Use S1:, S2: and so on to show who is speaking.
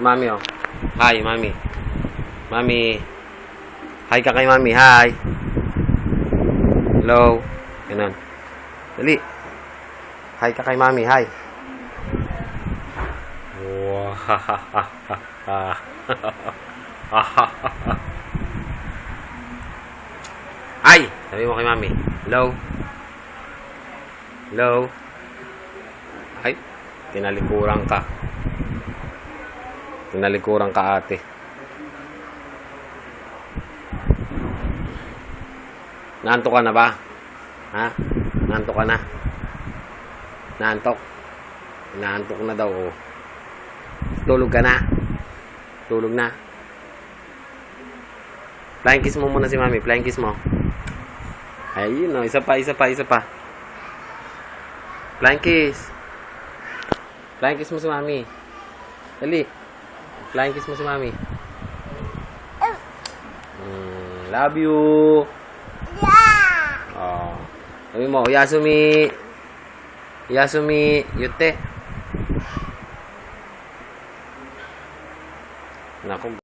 S1: Mami, oh. Hi, mami. Mami. Hi ka kay mami. Hi. Hello. Ganun. Dali. Hi ka kay mami. Hi. Ay! Sabi mo kay mami. Hello. Hello. Ay. Tinalikuran ka. Tinalikuran ka, ate. Naantok ka na ba? Ha? Naantok ka na? Naantok? Naantok na daw, oh. Tulog ka na? Tulog na? Flying kiss mo muna si mami. Flying kiss mo. Ayun, oh. Isa pa. Flying kiss. Flying kiss mo si mami. Dali. Flying kiss mo si mami. Love you. Oh. Sabi mo, Yasumi. Yasumi, yute. Naku.